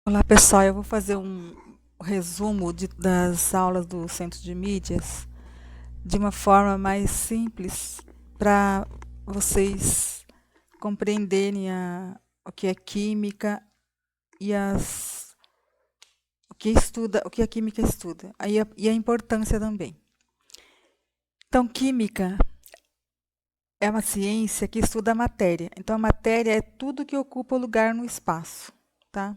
Olá pessoal, eu vou fazer um resumo das aulas do Centro de Mídias de uma forma mais simples para vocês compreenderem o que é química e o que a química estuda e a importância também. Então, química é uma ciência que estuda a matéria. Então, a matéria é tudo que ocupa lugar no espaço, tá?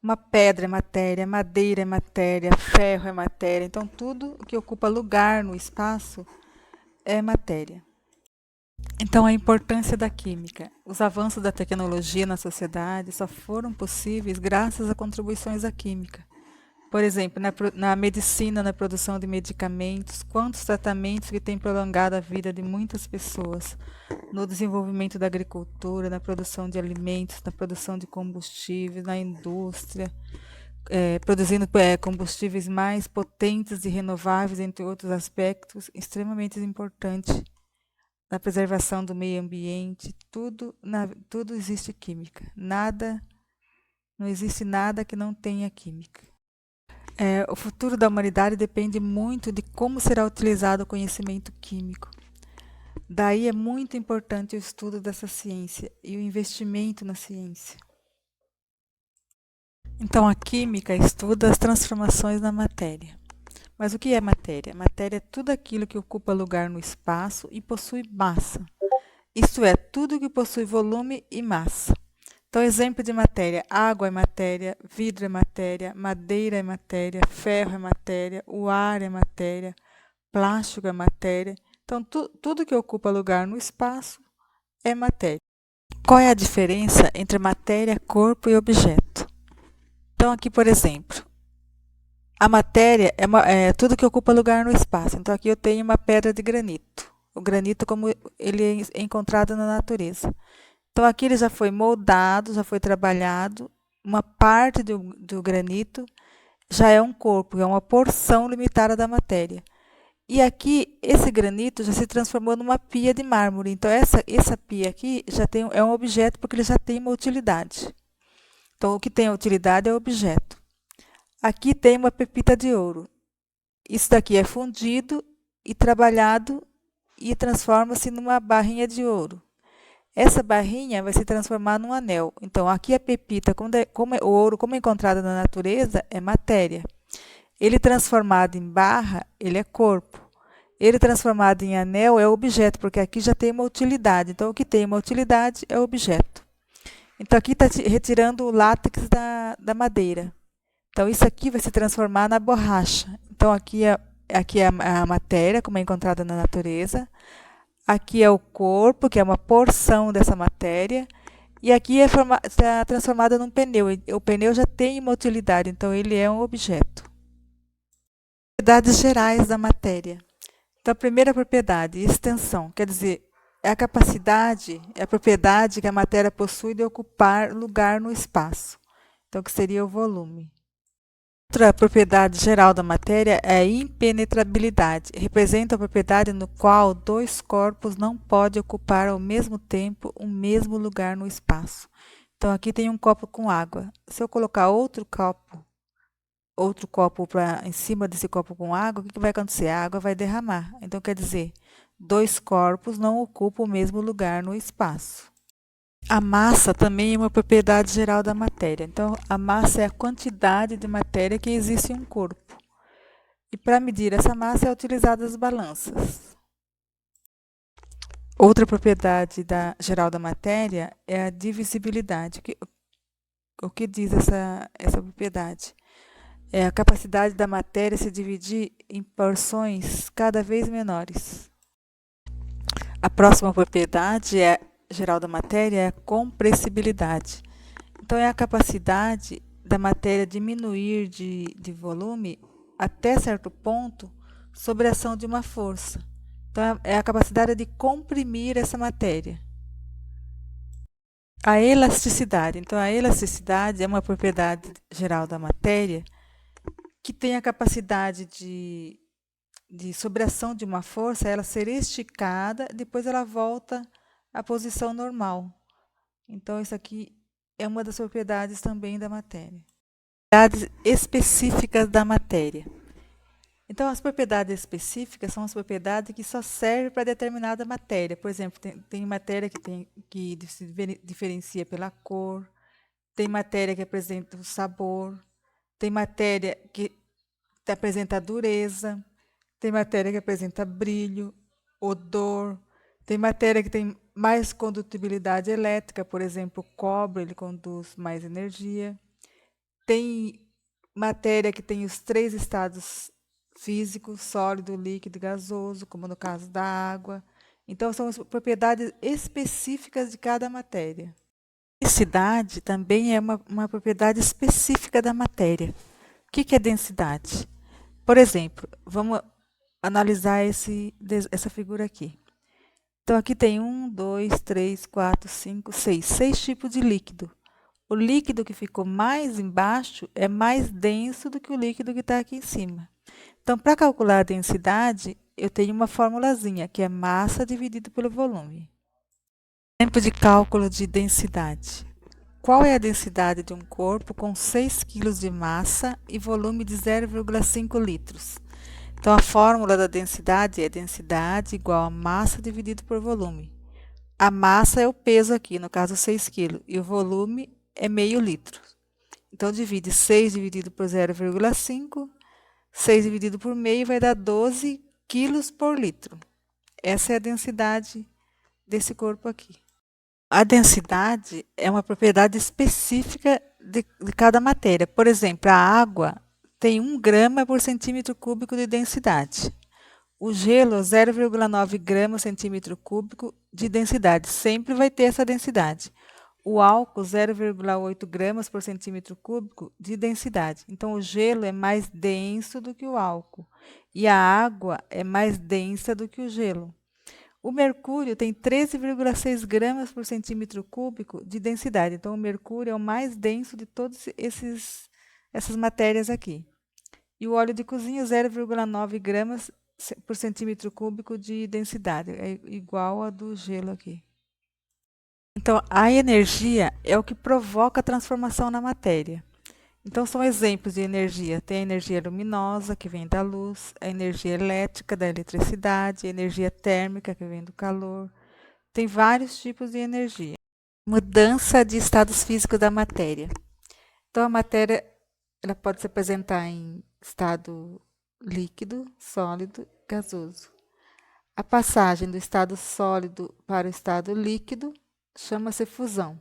Uma pedra é matéria, madeira é matéria, ferro é matéria. Então, tudo que ocupa lugar no espaço é matéria. Então, a importância da química. Os avanços da tecnologia na sociedade só foram possíveis graças a contribuições da química. Por exemplo, na medicina, na produção de medicamentos, quantos tratamentos que têm prolongado a vida de muitas pessoas. No desenvolvimento da agricultura, na produção de alimentos, na produção de combustíveis, na indústria, produzindo combustíveis mais potentes e renováveis, entre outros aspectos extremamente importantes na preservação do meio ambiente. Tudo existe química. Não existe nada que não tenha química. O futuro da humanidade depende muito de como será utilizado o conhecimento químico. Daí é muito importante o estudo dessa ciência e o investimento na ciência. Então, a química estuda as transformações na matéria. Mas o que é matéria? Matéria é tudo aquilo que ocupa lugar no espaço e possui massa. Isto é, tudo que possui volume e massa. Então, exemplo de matéria: água é matéria, vidro é matéria, madeira é matéria, ferro é matéria, o ar é matéria, plástico é matéria. Então, tudo que ocupa lugar no espaço é matéria. Qual é a diferença entre matéria, corpo e objeto? Então, aqui, por exemplo, a matéria é tudo que ocupa lugar no espaço. Então, aqui eu tenho uma pedra de granito. O granito, como ele é encontrado na natureza. Então, aqui ele já foi moldado, já foi trabalhado. Uma parte do granito já é um corpo, é uma porção limitada da matéria. E aqui, esse granito já se transformou numa pia de mármore. Então, essa pia aqui é um objeto porque ele já tem uma utilidade. Então, o que tem utilidade é o objeto. Aqui tem uma pepita de ouro. Isso daqui é fundido e trabalhado e transforma-se numa barrinha de ouro. Essa barrinha vai se transformar num anel. Então, aqui a pepita, o ouro, como é encontrado na natureza, é matéria. Ele transformado em barra, ele é corpo. Ele transformado em anel é objeto, porque aqui já tem uma utilidade. Então, o que tem uma utilidade é objeto. Então, aqui está retirando o látex da madeira. Então, isso aqui vai se transformar na borracha. Então, aqui é a matéria, como é encontrada na natureza. Aqui é o corpo, que é uma porção dessa matéria. E aqui está transformado num pneu. O pneu já tem uma utilidade, então ele é um objeto. Propriedades gerais da matéria. Então, a primeira propriedade, extensão, quer dizer, é a propriedade que a matéria possui de ocupar lugar no espaço. Então, que seria o volume. Outra propriedade geral da matéria é a impenetrabilidade. Representa a propriedade no qual dois corpos não podem ocupar ao mesmo tempo o mesmo lugar no espaço. Então, aqui tem um copo com água. Se eu colocar outro copo em cima desse copo com água, o que vai acontecer? A água vai derramar. Então, quer dizer, dois corpos não ocupam o mesmo lugar no espaço. A massa também é uma propriedade geral da matéria. Então, a massa é a quantidade de matéria que existe em um corpo. E para medir essa massa é utilizada as balanças. Outra propriedade geral da matéria é a divisibilidade. O que diz essa propriedade? É a capacidade da matéria se dividir em porções cada vez menores. A próxima propriedade geral da matéria é a compressibilidade. Então, é a capacidade da matéria diminuir de volume até certo ponto sob a ação de uma força. Então, é a capacidade de comprimir essa matéria. A elasticidade. Então, a elasticidade é uma propriedade geral da matéria que tem a capacidade sob a ação de uma força, ela ser esticada, depois ela volta à posição normal. Então, isso aqui é uma das propriedades também da matéria. propriedades específicas da matéria. Então, as propriedades específicas são as propriedades que só servem para determinada matéria. Por exemplo, tem matéria que se diferencia pela cor, tem matéria que apresenta o sabor, tem matéria que apresenta dureza, tem matéria que apresenta brilho, odor, tem matéria que tem mais condutibilidade elétrica, por exemplo, o cobre, ele conduz mais energia. Tem matéria que tem os 3 estados físicos, sólido, líquido e gasoso, como no caso da água. Então, são as propriedades específicas de cada matéria. Densidade também é uma propriedade específica da matéria. O que é densidade? Por exemplo, vamos analisar essa figura aqui. Então, aqui tem 1, 2, 3, 4, 5, 6. 6 tipos de líquido. O líquido que ficou mais embaixo é mais denso do que o líquido que está aqui em cima. Então, para calcular a densidade, eu tenho uma formulazinha, que é massa dividido pelo volume. Exemplo de cálculo de densidade. Qual é a densidade de um corpo com 6 kg de massa e volume de 0,5 litros? Então, a fórmula da densidade é densidade igual a massa dividido por volume. A massa é o peso aqui, no caso 6 kg, e o volume é meio litro. Então, divide 6 dividido por 0,5, 6 dividido por meio vai dar 12 quilos por litro. Essa é a densidade desse corpo aqui. A densidade é uma propriedade específica de cada matéria. Por exemplo, a água tem 1 grama por centímetro cúbico de densidade. O gelo, 0,9 gramas por centímetro cúbico de densidade. Sempre vai ter essa densidade. O álcool, 0,8 gramas por centímetro cúbico de densidade. Então, o gelo é mais denso do que o álcool. E a água é mais densa do que o gelo. O mercúrio tem 13,6 gramas por centímetro cúbico de densidade. Então, o mercúrio é o mais denso de todas essas matérias aqui. E o óleo de cozinha, 0,9 gramas por centímetro cúbico de densidade. É igual a do gelo aqui. Então, a energia é o que provoca a transformação na matéria. Então, são exemplos de energia. Tem a energia luminosa, que vem da luz, a energia elétrica, da eletricidade, a energia térmica, que vem do calor. Tem vários tipos de energia. Mudança de estados físicos da matéria. Então, a matéria ela pode se apresentar em estado líquido, sólido, gasoso. A passagem do estado sólido para o estado líquido chama-se fusão.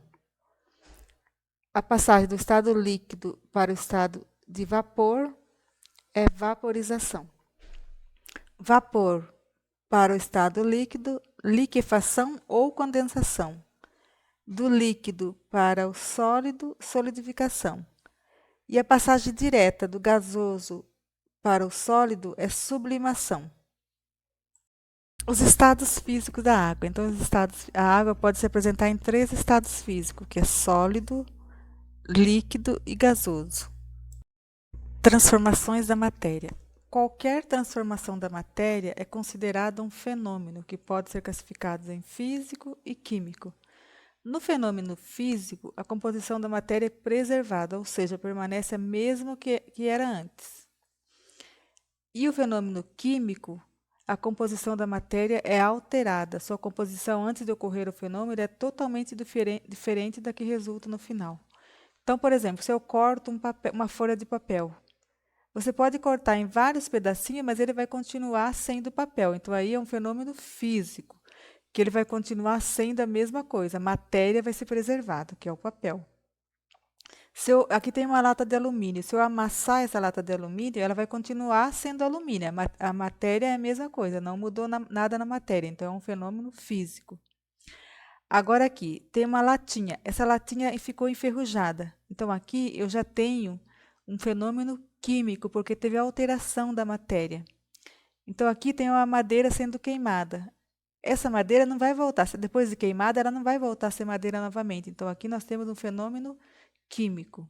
A passagem do estado líquido para o estado de vapor é vaporização. Vapor para o estado líquido, liquefação ou condensação. Do líquido para o sólido, solidificação. E a passagem direta do gasoso para o sólido é sublimação. Os estados físicos da água. Então, a água pode se apresentar em 3 estados físicos, que é sólido, líquido e gasoso. Transformações da matéria. Qualquer transformação da matéria é considerada um fenômeno que pode ser classificado em físico e químico. No fenômeno físico, a composição da matéria é preservada, ou seja, permanece a mesma que era antes. E o fenômeno químico, a composição da matéria é alterada. Sua composição antes de ocorrer o fenômeno é totalmente diferente da que resulta no final. Então, por exemplo, se eu corto uma folha de papel, você pode cortar em vários pedacinhos, mas ele vai continuar sendo papel. Então, aí é um fenômeno físico, que ele vai continuar sendo a mesma coisa. A matéria vai ser preservada, que é o papel. Aqui tem uma lata de alumínio. Se eu amassar essa lata de alumínio, ela vai continuar sendo alumínio. A matéria é a mesma coisa, não mudou nada na matéria. Então, é um fenômeno físico. Agora aqui, tem uma latinha. Essa latinha ficou enferrujada. Então, aqui eu já tenho um fenômeno químico, porque teve alteração da matéria. Então, aqui tem uma madeira sendo queimada. Essa madeira não vai voltar, depois de queimada, ela não vai voltar a ser madeira novamente. Então, aqui nós temos um fenômeno químico.